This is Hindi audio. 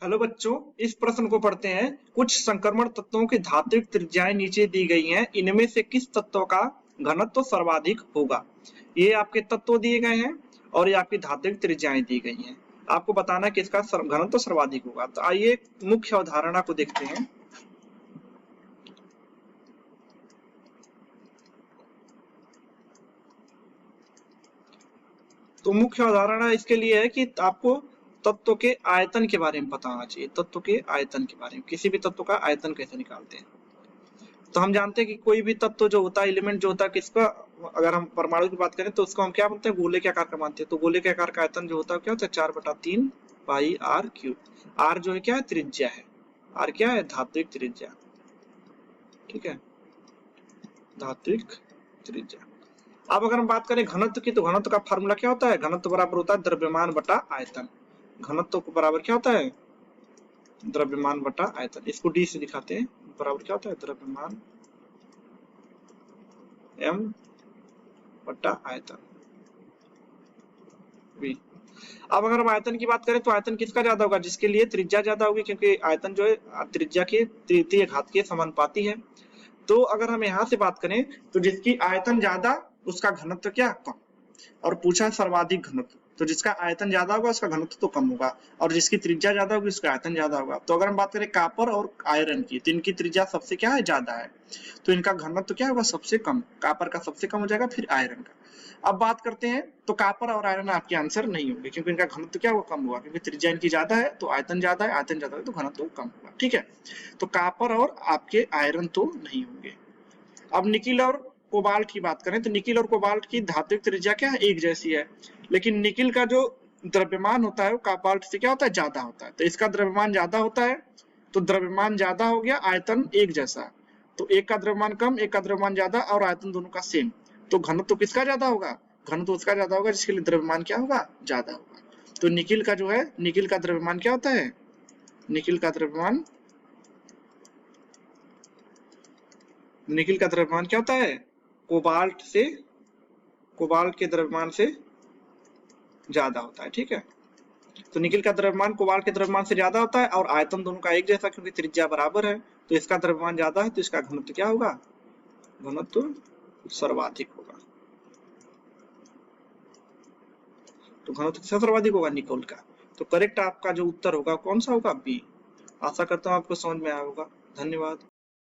हेलो बच्चों, इस प्रश्न को पढ़ते हैं। कुछ संक्रमण तत्वों की धात्विक त्रिज्याएं नीचे दी गई हैं, इनमें से किस तत्व का घनत्व सर्वाधिक होगा। ये आपके तत्व दिए गए हैं और ये आपकी धात्विक त्रिज्याएं दी गई हैं। आपको बताना है किसका घनत्व सर्वाधिक होगा। तो आइए मुख्य अवधारणा को देखते हैं। तो मुख्य अवधारणा इसके लिए है कि आपको तत्व के आयतन के बारे में पता होना चाहिए। तत्व के आयतन के बारे में, किसी भी तत्व का आयतन कैसे निकालते हैं। तो हम जानते हैं कि कोई भी तत्व जो होता है, एलिमेंट जो होता है, किसका, अगर हम परमाणु की बात करें तो उसको हम क्या बोलते हैं, गोले के आकार का मानते हैं। तो गोले के आकार का आयतन जो होता है क्या होता है, 4/3 पाई आर क्यूब। आर जो है क्या है, त्रिज्या है। आर क्या है, धात्विक त्रिज्या। ठीक है, धात्विक त्रिज्या। अब अगर हम बात करें घनत्व की, तो घनत्व का फार्मूला क्या होता है, घनत्व बराबर होता है द्रव्यमान बटा आयतन। घनत्व को बराबर क्या होता है, द्रव्यमान बटा आयतन। इसको डी से दिखाते हैं। बराबर क्या होता है, द्रव्यमान एम बटा आयतन v। अब अगर हम आयतन की बात करें तो आयतन किसका ज्यादा होगा, जिसके लिए त्रिज्या ज्यादा होगी, क्योंकि आयतन जो है त्रिज्या के तृतीय घात के समानुपाती है। तो अगर हम यहाँ से बात करें तो जिसकी आयतन ज्यादा उसका घनत्व क्या कम, और पूछा सर्वाधिक घनत्व, तो जिसका आयतन ज्यादा होगा उसका घनत्व तो कम होगा, और जिसकी त्रिज्या ज्यादा होगी उसका आयतन ज्यादा होगा। तो अगर हम बात करें कॉपर और आयरन की, तो इनकी त्रिज्या सबसे क्या है, ज्यादा है, तो इनका घनत्व क्या होगा, सबसे कम। कॉपर का सबसे कम हो जाएगा, फिर आयरन का। अब बात करते हैं तो कॉपर और आयरन आपके आंसर नहीं होंगे, क्योंकि इनका घनत्व क्या होगा, कम होगा, क्योंकि त्रिज्या इनकी ज्यादा है तो आयतन ज्यादा है, आयतन ज्यादा है तो घनत्व कम होगा। ठीक है, तो कॉपर और आपके आयरन तो नहीं होंगे। अब निकिल और कोबाल्ट की बात करें तो निकिल और कोबाल्ट की धात्विक त्रिज्या क्या है, एक जैसी है, लेकिन निकिल का जो द्रव्यमान होता है वो कोबाल्ट से क्या होता है, ज्यादा होता है। तो इसका द्रव्यमान ज्यादा होता है, तो द्रव्यमान ज्यादा हो गया, आयतन एक जैसा। तो एक का द्रव्यमान कम, एक का द्रव्यमान ज्यादा, और आयतन दोनों का सेम। तो घनत्व तो किसका ज्यादा होगा, घनत्व तो उसका ज्यादा होगा जिसके लिए द्रव्यमान क्या होगा, ज्यादा होगा। तो निकिल का जो है, निकिल का द्रव्यमान क्या होता है, निकिल का द्रव्यमान, निकिल का द्रव्यमान क्या होता है, कोबाल्ट से, कोबाल्ट के द्रव्यमान से ज्यादा होता है। ठीक है, तो निकिल का द्रव्यमान कोबाल्ट के द्रव्यमान से ज्यादा होता है, और आयतन दोनों का एक जैसा, क्योंकि त्रिज्या बराबर है। तो इसका द्रव्यमान ज्यादा है तो इसका घनत्व क्या होगा, घनत्व सर्वाधिक होगा। तो घनत्व किसका सर्वाधिक होगा, निकोल का। तो करेक्ट आपका जो उत्तर होगा कौन सा होगा, बी। आशा करता हूँ आपको समझ में आया होगा। धन्यवाद।